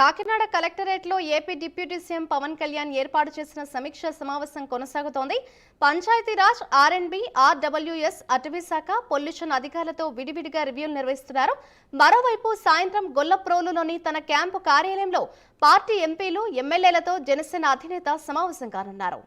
కాకినాడ కలెక్టరేట్లో AP deputy CM Pawan Kalyan ఏర్పాటు చేసిన సమీక్ష సమావేశం కొనసాగుతోంది. పంచాయతీరాజ్, ఆర్ఎండ్బి, ఆర్డబ్ల్యూఎస్, అటవీ శాఖ, పొల్యూషన్ అధికారులతో విడివిడిగా రివ్యూలు నిర్వహిస్తున్నారు. మరోవైపు సాయంత్రం గొల్లప్రోలులోని తన క్యాంపు కార్యాలయంలో పార్టీ ఎంపీలు, ఎమ్మెల్యేలతో జనసేన అధినేత సమావేశం కానున్నారు.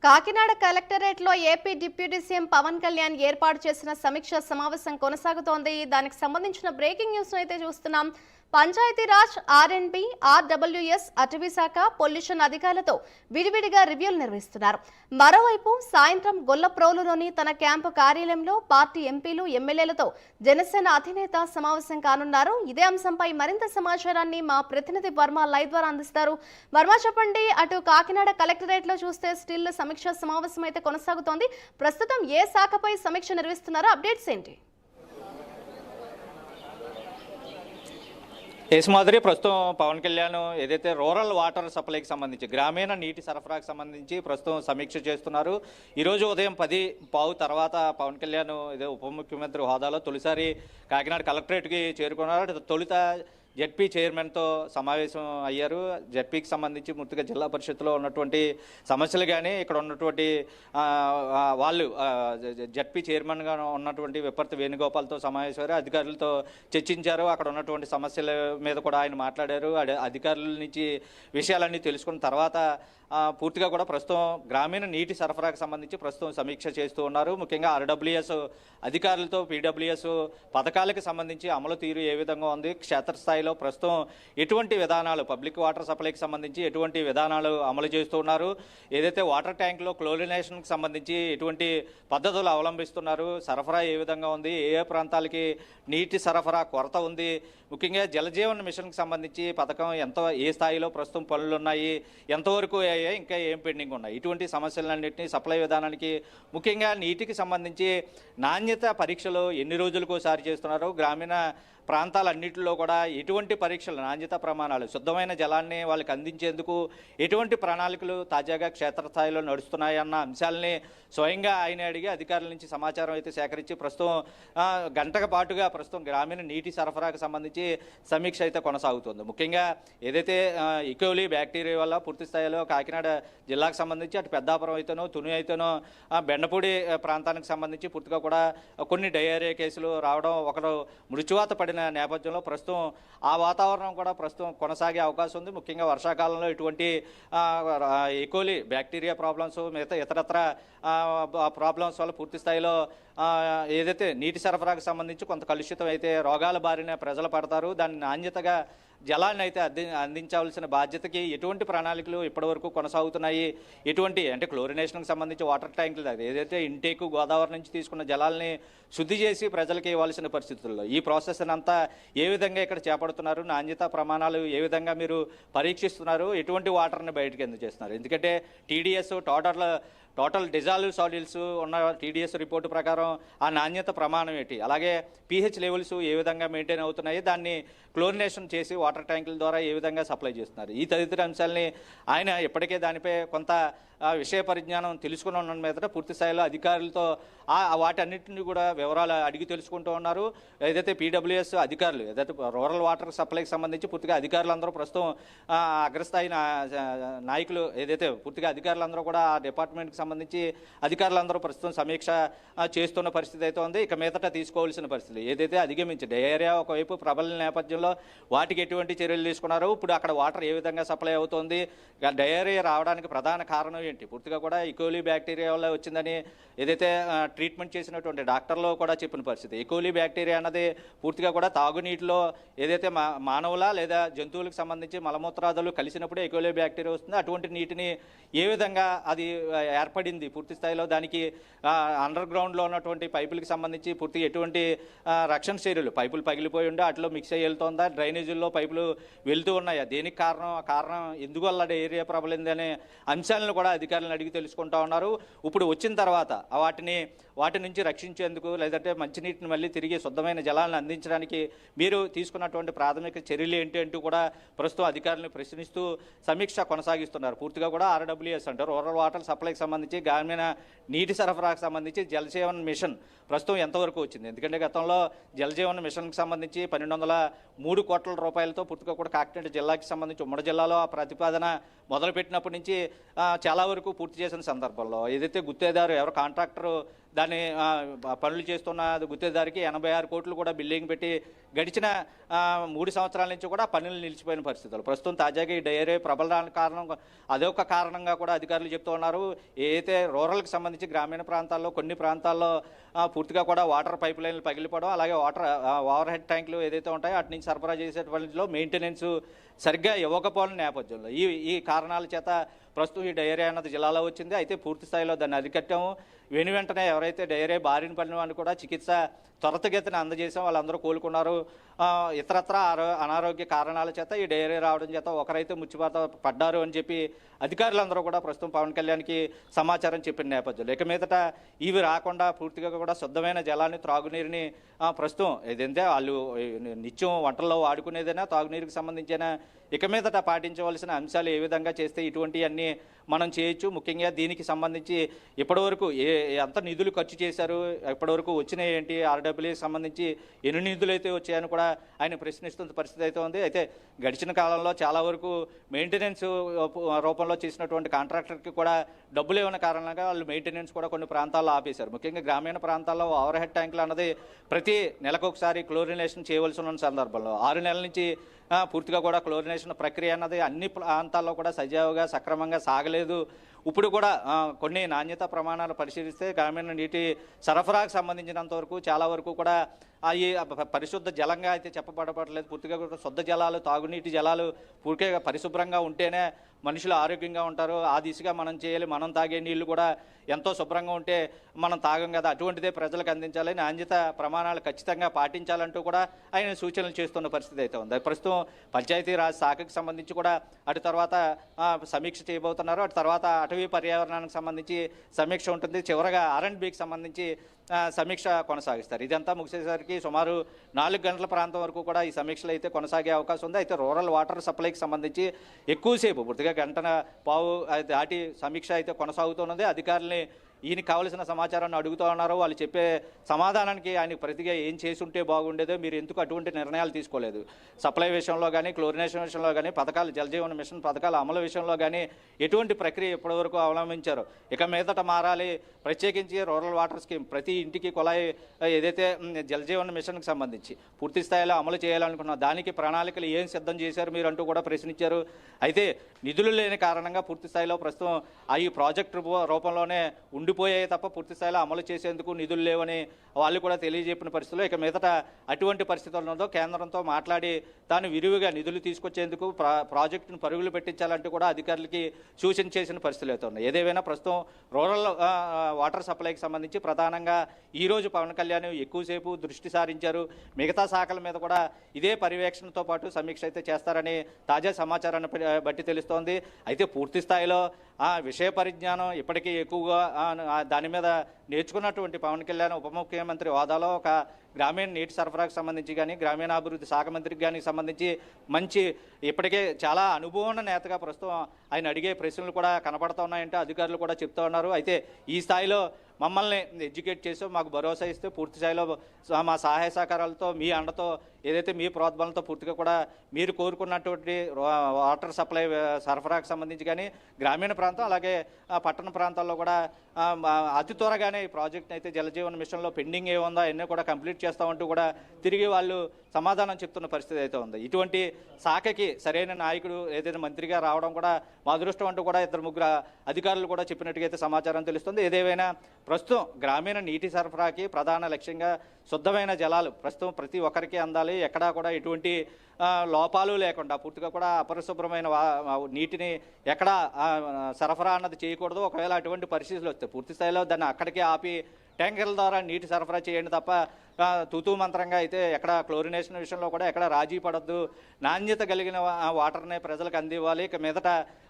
కాకినాడ కలెక్టరేట్లో AP deputy CM Pawan Kalyan ఏర్పాటు చేసిన సమీక్ష సమావేశం కొనసాగుతోంది. దానికి సంబంధించిన బ్రేకింగ్ న్యూస్ అయితే చూస్తున్నాం. పంచాయతీరాజ్, ఆర్ఎండ్బి, ఆర్డబ్ల్యూఎస్, అటవీ శాఖ, పొల్యూషన్ అధికారులతో విడివిడిగా రివ్యూలు నిర్వహిస్తున్నారు. మరోవైపు సాయంత్రం గొల్లప్రోలులోని తన క్యాంపు కార్యాలయంలో పార్టీ ఎంపీలు, ఎమ్మెల్యేలతో జనసేన అధినేత సమావేశం కానున్నారు. ఇదే అంశంపై మరింత సమాచారాన్ని మా ప్రతినిధి వర్మ లైవ్ ద్వారా అందిస్తారు. వర్మ, చెప్పండి, అటు కాకినాడ కలెక్టరేట్ లో చూస్తే స్టిల్ సమీక్ష సమావేశం అయితే కొనసాగుతోంది. ప్రస్తుతం ఏ శాఖపై సమీక్ష నిర్వహిస్తున్నారో అప్డేట్స్ ఏంటి? మాదిరి ప్రస్తుతం పవన్ కళ్యాణ్ ఏదైతే రూరల్ వాటర్ సప్లైకి సంబంధించి, గ్రామీణ నీటి సరఫరాకు సంబంధించి ప్రస్తుతం సమీక్ష చేస్తున్నారు. ఈరోజు ఉదయం 10:15 తర్వాత పవన్ కళ్యాణ్ ఇదే ఉప ముఖ్యమంత్రి హోదాలో తొలిసారి కాకినాడ కలెక్టరేట్కి చేరుకున్నారు. తొలుత జెడ్పీ చైర్మన్తో సమావేశం అయ్యారు. జెడ్పీకి సంబంధించి ముందుగా జిల్లా పరిషత్తులో ఉన్నటువంటి సమస్యలు కానీ, ఇక్కడ ఉన్నటువంటి వాళ్ళు జెడ్పీ చైర్మన్గా ఉన్నటువంటి విపర్తి వేణుగోపాల్తో సమావేశమయ్యారు. అధికారులతో చర్చించారు. అక్కడ ఉన్నటువంటి సమస్యల మీద కూడా ఆయన మాట్లాడారు. అధికారుల నుంచి విషయాలన్నీ తెలుసుకున్న తర్వాత పూర్తిగా కూడా ప్రస్తుతం గ్రామీణ నీటి సరఫరాకు సంబంధించి ప్రస్తుతం సమీక్ష చేస్తూ ఉన్నారు. ముఖ్యంగా ఆర్డబ్ల్యూఎస్ అధికారులతో పీడబ్ల్యూఎస్ పథకాలకు సంబంధించి అమలు తీరు ఏ విధంగా ఉంది, క్షేత్రస్థాయిలో ప్రస్తుతం ఎటువంటి విధానాలు, పబ్లిక్ వాటర్ సప్లైకి సంబంధించి ఎటువంటి విధానాలు అమలు చేస్తూ ఉన్నారు, ఏదైతే వాటర్ ట్యాంక్లో క్లోరినేషన్కి సంబంధించి ఎటువంటి పద్ధతులు అవలంబిస్తున్నారు, సరఫరా ఏ విధంగా ఉంది, ఏ ప్రాంతాలకి నీటి సరఫరా కొరత ఉంది, ముఖ్యంగా జలజీవన్ మిషన్కి సంబంధించి పథకం ఏ స్థాయిలో ప్రస్తుతం పనులు ఉన్నాయి, ఎంతవరకు ఇంకా ఏం పెండింగ్ ఉన్నాయి, ఇటువంటి సమస్యలన్నింటినీ సప్లై విధానానికి, ముఖ్యంగా నీటికి సంబంధించి నాణ్యత పరీక్షలు ఎన్ని రోజులకు ఒకసారి చేస్తున్నారు, గ్రామీణ ప్రాంతాలన్నింటిలో కూడా ఎటువంటి పరీక్షలు, నాణ్యత ప్రమాణాలు, శుద్ధమైన జలాన్ని వాళ్ళకి అందించేందుకు ఎటువంటి ప్రణాళికలు తాజాగా క్షేత్రస్థాయిలో నడుస్తున్నాయన్న అంశాలని స్వయంగా ఆయన అడిగి అధికారుల నుంచి సమాచారం అయితే సేకరించి ప్రస్తుతం గంటకు పాటుగా ప్రస్తుతం గ్రామీణ నీటి సరఫరాకు సంబంధించి సమీక్ష అయితే కొనసాగుతుంది. ముఖ్యంగా ఏదైతే ఈకోలీ బ్యాక్టీరియా వల్ల పూర్తి స్థాయిలో కాకినాడ జిల్లాకు సంబంధించి అటు పెద్దాపురం అయితేనో, తుని అయితేనో, బెండపూడి ప్రాంతానికి సంబంధించి పూర్తిగా కూడా కొన్ని డయేరియా కేసులు రావడం, ఒకరు మృత్యువాత పడిన నేపథ్యంలో ప్రస్తుతం ఆ వాతావరణం కూడా ప్రస్తుతం కొనసాగే అవకాశం ఉంది. ముఖ్యంగా వర్షాకాలంలో ఇటువంటి ఈకోలీ బ్యాక్టీరియా ప్రాబ్లమ్స్, మిగతా ఇతరత్ర ప్రాబ్లమ్స్ వల్ల పూర్తి స్థాయిలో ఏదైతే నీటి సరఫరాకు సంబంధించి కొంత కలుషితం అయితే రోగాల బారిన ప్రజలు పడతారు. దాన్ని నాణ్యతగా జలాన్ని అయితే అందించవలసిన బాధ్యతకి ఎటువంటి ప్రణాళికలు ఇప్పటివరకు కొనసాగుతున్నాయి, ఎటువంటి అంటే క్లోరినేషన్కి సంబంధించి వాటర్ ట్యాంకులు ఏదైతే ఇంటేక్ గోదావరి నుంచి తీసుకున్న జలాల్ని శుద్ధి చేసి ప్రజలకి ఇవ్వాల్సిన పరిస్థితుల్లో ఈ ప్రాసెస్ అంతా ఏ విధంగా ఇక్కడ చేపడుతున్నారు, నాణ్యత ప్రమాణాలు ఏ విధంగా మీరు పరీక్షిస్తున్నారు, ఎటువంటి వాటర్ని బయటకు అందజేస్తున్నారు, ఎందుకంటే టీడీఎస్ టోటల్ డిజాల్వ్ సాలిడ్స్ ఉన్న టీడీఎస్ రిపోర్టు ప్రకారం ఆ నాణ్యత ప్రమాణం ఏంటి, అలాగే పీహెచ్ లెవెల్స్ ఏ విధంగా మెయింటైన్ అవుతున్నాయి, దాన్ని క్లోరినేషన్ చేసి వాటర్ ట్యాంకుల ద్వారా ఏ విధంగా సప్లై చేస్తున్నారు, ఈ తదితర అంశాలని ఆయన ఇప్పటికే దానిపై కొంత విషయ పరిజ్ఞానం తెలుసుకుని ఉన్న మీద పూర్తి స్థాయిలో అధికారులతో వాటన్నిటిని కూడా వివరాలు అడిగి తెలుసుకుంటూ ఉన్నారు. ఏదైతే పీడబ్ల్యూఎస్ అధికారులు, ఏదైతే రూరల్ వాటర్ సప్లైకి సంబంధించి పూర్తిగా అధికారులందరూ ప్రస్తుతం అగ్రస్థాయి నాయకులు, ఏదైతే పూర్తిగా అధికారులందరూ కూడా ఆ డిపార్ట్మెంట్కి సంబంధించి అధికారులందరూ ప్రస్తుతం సమీక్ష చేస్తున్న పరిస్థితి అయితే ఉంది. ఇక మీదట తీసుకోవాల్సిన పరిస్థితి ఏదైతే అధిగమించి డయేరియా ఒకవైపు ప్రబల నేపథ్యంలో వాటికి ఎటువంటి చర్యలు తీసుకున్నారో, ఇప్పుడు అక్కడ వాటర్ ఏ విధంగా సప్లై అవుతుంది, డయేరియా రావడానికి ప్రధాన కారణం ఏంటి, పూర్తిగా కూడా ఈకోలీ బ్యాక్టీరియా వల్ల వచ్చిందని ఏదైతే ట్రీట్మెంట్ చేసినటువంటి డాక్టర్లు కూడా చెప్పిన పరిస్థితి. ఈకోలీ బ్యాక్టీరియా అన్నది పూర్తిగా కూడా తాగునీటిలో ఏదైతే మానవుల లేదా జంతువులకు సంబంధించి మలమూత్రాదులు కలిసినప్పుడే ఈకోలీ బ్యాక్టీరియా వస్తుంది. అటువంటి నీటిని ఏ విధంగా అది ఏర్పడింది పూర్తి స్థాయిలో, దానికి అండర్ గ్రౌండ్లో ఉన్నటువంటి పైపులకు సంబంధించి పూర్తిగా ఎటువంటి రక్షణ చర్యలు, పైపులు పగిలిపోయి ఉండే అట్లా మిక్స్ అయ్యి వెళ్తుందా, డ్రైనేజీల్లో పైపులు వెళ్తూ ఉన్నాయా, దేనికి కారణం ఎందువల్ల ఏరియా ప్రబలింది అనే అంశాలను కూడా అధికారులను అడిగి తెలుసుకుంటా ఉన్నారు. ఇప్పుడు వచ్చిన తర్వాత వాటి నుంచి రక్షించేందుకు లేదంటే మంచినీటిని మళ్ళీ తిరిగి శుద్ధమైన జలాలను అందించడానికి మీరు తీసుకున్నటువంటి ప్రాథమిక చర్యలు ఏంటి అంటూ కూడా ప్రస్తుతం అధికారులను ప్రశ్నిస్తూ సమీక్ష కొనసాగిస్తున్నారు. పూర్తిగా కూడా RWS అంటే రూరల్ వాటర్ సప్లైకి సంబంధించి, గ్రామీణ నీటి సరఫరాకు సంబంధించి జలజీవన్ మిషన్ ప్రస్తుతం ఎంతవరకు వచ్చింది, ఎందుకంటే గతంలో జలజీవన్ మిషన్కి సంబంధించి 1203 కోట్ల రూపాయలతో పూర్తిగా కూడా కాకినాడ జిల్లాకి సంబంధించి ఉమ్మడి జిల్లాలో ఆ ప్రతిపాదన మొదలుపెట్టినప్పటి నుంచి చాలా వరకు పూర్తి చేసిన సందర్భంలో ఏదైతే గుత్తేదారు ఎవరు కాంట్రాక్టర్ దాన్ని పనులు చేస్తున్న గుత్తేదారికి 86 కోట్లు కూడా బిల్లింగ్ పెట్టి గడిచిన 3 సంవత్సరాల నుంచి కూడా పనులు నిలిచిపోయిన పరిస్థితులు. ప్రస్తుతం తాజాగా ఈ డయేరియా ప్రబలడానికి కారణం అదొక కారణంగా కూడా అధికారులు చెప్తూ ఉన్నారు. ఏదైతే రూరల్కి సంబంధించి గ్రామీణ ప్రాంతాల్లో కొన్ని ప్రాంతాల్లో పూర్తిగా కూడా వాటర్ పైప్ లైన్లు పగిలిపోవడం, అలాగే ఓవర్ హెడ్ ట్యాంకులు ఏదైతే ఉంటాయో వాటి నుంచి సరఫరా చేసేటువంటిలో మెయింటెనెన్స్ సరిగ్గా ఇవ్వకపోవడం నేపథ్యంలో ఈ కారణాల చేత ప్రస్తుతం ఈ డయేరియా అన్నది జిల్లాలో వచ్చింది. అయితే పూర్తి స్థాయిలో దాన్ని అరికట్టాము. వెంటనే ఎవరైతే డయేరియా బారిన పడిన వాడిని కూడా చికిత్స త్వరితగతిన అందజేసాం, వాళ్ళందరూ కోలుకున్నారు. ఇతరత్ర అనారోగ్య కారణాల చేత ఈ డయేరియా రావడం చేత ఒకరైతే మృత్యువాత పడ్డారు అని చెప్పి అధికారులందరూ కూడా ప్రస్తుతం పవన్ కళ్యాణ్కి సమాచారం చెప్పిన నేపథ్యంలో ఇక మీదట ఇవి రాకుండా పూర్తిగా కూడా శుద్ధమైన జలాన్ని, త్రాగునీరుని ప్రస్తుతం ఏదంటే వాళ్ళు నిత్యం వంటల్లో వాడుకునేదైనా తాగునీరుకి సంబంధించిన ఇక మీదట పాటించవలసిన అంశాలు ఏ విధంగా చేస్తే ఇటువంటివన్నీ మనం చేయొచ్చు. ముఖ్యంగా దీనికి సంబంధించి ఇప్పటివరకు ఎంత నిధులు ఖర్చు చేశారు, ఇప్పటివరకు వచ్చినాయి ఏంటి, RWS సంబంధించి ఎన్ని నిధులు అయితే వచ్చాయని కూడా ఆయన ప్రశ్నిస్తున్న పరిస్థితి అయితే ఉంది. అయితే గడిచిన కాలంలో చాలా వరకు మెయింటెనెన్స్ రూపంలో చేసినటువంటి కాంట్రాక్టర్కి కూడా డబ్బులు ఇవ్వని కారణంగా వాళ్ళు మెయింటెనెన్స్ కూడా కొన్ని ప్రాంతాల్లో ఆపేశారు. ముఖ్యంగా గ్రామీణ ప్రాంతాల్లో ఓవర్ హెడ్ ట్యాంకులు అన్నది ప్రతి నెలకొకసారి క్లోరినేషన్ చేయవలసి ఉన్న సందర్భంలో 6 నెలల నుంచి పూర్తిగా కూడా క్లోరినేషన్ ప్రక్రియ అన్నది అన్ని ప్రాంతాల్లో కూడా సజావుగా సక్రమంగా సాగలేదు. ఇప్పుడు కూడా కొన్ని నాణ్యత ప్రమాణాలు పరిశీలిస్తే గ్రామీణ నీటి సరఫరాకు సంబంధించినంత వరకు చాలా వరకు కూడా ఈ పరిశుద్ధ జలంగా అయితే చెప్పబడట్లేదు. పూర్తిగా కూడా శుద్ధ జలాలు, తాగునీటి జలాలు పూర్తిగా పరిశుభ్రంగా ఉంటేనే మనుషులు ఆరోగ్యంగా ఉంటారు. ఆ దిశగా మనం చేయాలి. మనం తాగే నీళ్లు కూడా ఎంతో శుభ్రంగా ఉంటే మనం తాగం కదా, అటువంటిదే ప్రజలకు అందించాలి, నాణ్యత ప్రమాణాలు ఖచ్చితంగా పాటించాలంటూ కూడా ఆయన సూచనలు చేస్తున్న పరిస్థితి అయితే ఉంది. ప్రస్తుతం పంచాయతీరాజ్ శాఖకు సంబంధించి కూడా అటు తర్వాత సమీక్ష చేయబోతున్నారు. అటు తర్వాత అటవీ పర్యావరణానికి సంబంధించి సమీక్ష ఉంటుంది. చివరగా R&Bకి సంబంధించి సమీక్ష కొనసాగిస్తారు. ఇదంతా ముగిసేసరికి సుమారు 4 గంటల ప్రాంతం వరకు కూడా ఈ సమీక్షలు అయితే కొనసాగే అవకాశం ఉంది. అయితే రూరల్ వాటర్ సప్లైకి సంబంధించి ఎక్కువసేపు పూర్తిగా గంటన పావు దాటి సమీక్ష అయితే కొనసాగుతున్నది. అధికారుల్ని ఈయనకి కావలసిన సమాచారాన్ని అడుగుతూ ఉన్నారు. వాళ్ళు చెప్పే సమాధానానికి ఆయనకు ప్రతిగా ఏం చేసి ఉంటే బాగుండేదో, మీరు ఎందుకు అటువంటి నిర్ణయాలు తీసుకోలేదు, సప్లై విషయంలో కానీ, క్లోరినేషన్ విషయంలో కానీ, పథకాలు జలజీవన మిషన్ పథకాల అమలు విషయంలో కానీ ఎటువంటి ప్రక్రియ ఇప్పటివరకు అవలంబించారు, ఇక మీదట మారాలి. ప్రత్యేకించి రూరల్ వాటర్ స్కీమ్ ప్రతి ఇంటికి కుళాయి ఏదైతే జలజీవన మిషన్కి సంబంధించి పూర్తి స్థాయిలో అమలు చేయాలనుకున్నాం, దానికి ప్రణాళికలు ఏం సిద్ధం చేశారు మీరు అంటూ కూడా ప్రశ్నించారు. అయితే నిధులు లేని కారణంగా పూర్తి స్థాయిలో ప్రస్తుతం ఈ ప్రాజెక్టు రూపంలోనే ఉండిపోయాయి తప్ప పూర్తి స్థాయిలో అమలు చేసేందుకు నిధులు లేవని వాళ్ళు కూడా తెలియజెప్పిన పరిస్థితుల్లో ఇక మీదట అటువంటి పరిస్థితుల్లో కేంద్రంతో మాట్లాడి తాను విరివిగా నిధులు తీసుకొచ్చేందుకు ప్రాజెక్టును పరుగులు పెట్టించాలంటూ కూడా అధికారులకి సూచన చేసిన పరిస్థితులు అయితే ఉన్నాయి. ఏదేమైనా ప్రస్తుతం రూరల్ వాటర్ సప్లైకి సంబంధించి ప్రధానంగా ఈరోజు పవన్ కళ్యాణ్ ఎక్కువసేపు దృష్టి సారించారు. మిగతా శాఖల మీద కూడా ఇదే పర్యవేక్షణతో పాటు సమీక్ష అయితే చేస్తారని తాజా సమాచారాన్ని బట్టి తెలుస్తోంది. అయితే పూర్తి స్థాయిలో విషయ పరిజ్ఞానం ఇప్పటికీ ఎక్కువగా దాని మీద నేర్చుకున్నటువంటి పవన్ కళ్యాణ్ ఉప ముఖ్యమంత్రి హోదాలో ఒక గ్రామీణ నీటి సరఫరాకు సంబంధించి కానీ, గ్రామీణాభివృద్ధి శాఖ మంత్రికి కానీ సంబంధించి మంచి ఇప్పటికే చాలా అనుభవం ఉన్న నేతగా ప్రస్తుతం ఆయన అడిగే ప్రశ్నలు కూడా కనపడుతూ ఉన్నాయంటే అధికారులు కూడా చెప్తూ ఉన్నారు. అయితే ఈ స్థాయిలో మమ్మల్ని ఎడ్యుకేట్ చేస్తూ మాకు భరోసా ఇస్తూ పూర్తి స్థాయిలో మా సహాయ సహకారాలతో మీ అండతో ఏదైతే మీ ప్రోద్బలంతో పూర్తిగా కూడా మీరు కోరుకున్నటువంటి వాటర్ సప్లై సరఫరాకు సంబంధించి కానీ గ్రామీణ ప్రాంతం అలాగే పట్టణ ప్రాంతాల్లో కూడా అతి త్వరగానే ఈ ప్రాజెక్ట్ని అయితే జలజీవన్ మిషన్లో పెండింగ్ ఏముందో అవన్నీ కూడా కంప్లీట్ చేస్తామంటూ కూడా తిరిగి వాళ్ళు సమాధానం చెప్తున్న పరిస్థితి అయితే ఉంది. ఇటువంటి శాఖకి సరైన నాయకుడు ఏదైతే మంత్రిగా రావడం కూడా మా అదృష్టం అంటూ కూడా ఇద్దరు ముగ్గురు అధికారులు కూడా చెప్పినట్టుగా అయితే సమాచారం తెలుస్తుంది. ఏదేమైనా ప్రస్తుతం గ్రామీణ నీటి సరఫరాకి ప్రధాన లక్ష్యంగా శుద్ధమైన జలాలు ప్రస్తుతం ప్రతి ఒక్కరికి అందాలి, ఎక్కడా కూడా ఎటువంటి లోపాలు లేకుండా పూర్తిగా కూడా అపరిశుభ్రమైన నీటిని ఎక్కడా సరఫరా అన్నది చేయకూడదు. ఒకవేళ అటువంటి పరిస్థితులు వస్తే పూర్తి స్థాయిలో దాన్ని అక్కడికే ఆపి ట్యాంకర్ల ద్వారా నీటి సరఫరా చేయండి తప్ప తూతూ మంత్రంగా అయితే ఎక్కడ క్లోరినేషన్ విషయంలో కూడా ఎక్కడ రాజీ పడద్దు. నాణ్యత కలిగిన వాటర్నే ప్రజలకు అందివ్వాలి. ఇక మీదట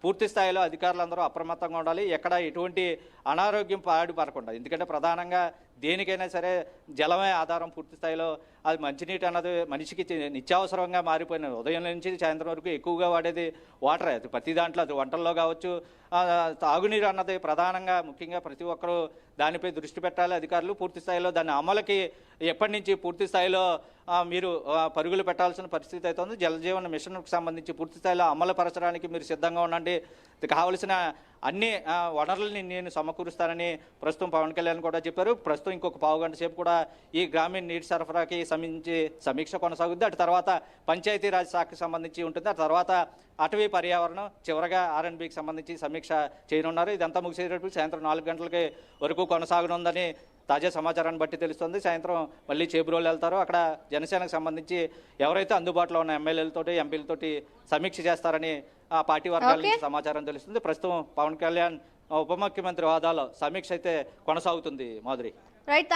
పూర్తి స్థాయిలో అధికారులందరూ అప్రమత్తంగా ఉండాలి, ఎక్కడ ఎటువంటి అనారోగ్యం పాడుపడకుండా. ఎందుకంటే ప్రధానంగా దేనికైనా సరే జలమే ఆధారం. పూర్తి స్థాయిలో అది మంచినీటి అన్నది మనిషికి నిత్యావసరంగా మారిపోయిన ఉదయం నుంచి సాయంత్రం వరకు ఎక్కువగా వాడేది వాటరే. అది ప్రతి దాంట్లో అది వంటల్లో కావచ్చు, తాగునీరు అన్నది ప్రధానంగా ముఖ్యంగా ప్రతి ఒక్కరూ దానిపై దృష్టి పెట్టాలి అధికారులు. పూర్తి స్థాయిలో దాని అమలుకి ఎప్పటి నుంచి పూర్తి స్థాయిలో మీరు పరుగులు పెట్టాల్సిన పరిస్థితి అయితే ఉంది. జలజీవన్ మిషన్కు సంబంధించి పూర్తి స్థాయిలో అమలు పరచడానికి మీరు సిద్ధంగా ఉండండి, కావలసిన అన్ని వనరులని నేను సమకూరుస్తానని ప్రస్తుతం పవన్ కళ్యాణ్ కూడా చెప్పారు. ప్రస్తుతం ఇంకొక పావుగంట సేపు కూడా ఈ గ్రామీణ నీటి సరఫరాకి సంబంధించి సమీక్ష కొనసాగుద్ది. అటు తర్వాత పంచాయతీరాజ్ శాఖకి సంబంధించి ఉంటుంది. ఆ తర్వాత అటవీ పర్యావరణం, చివరగా ఆర్ఎండ్బికి సంబంధించి సమీక్ష చేయనున్నారు. ఇదంతా ముగిసేటప్పుడు సాయంత్రం 4 గంటలకి వరకు కొనసాగనుందని తాజా సమాచారాన్ని బట్టి తెలుస్తుంది. సాయంత్రం మళ్ళీ చేబ్రోలు వెళ్తారు. అక్కడ జనసేనకు సంబంధించి ఎవరైతే అందుబాటులో ఉన్న ఎమ్మెల్యేలతోటి ఎంపీలతోటి సమీక్ష చేస్తారని ఆ పార్టీ వర్గాల నుంచి సమాచారం తెలుస్తుంది. ప్రస్తుతం పవన్ కళ్యాణ్ ఉప ముఖ్యమంత్రి హోదాలో సమీక్ష అయితే కొనసాగుతుంది. మాధురి.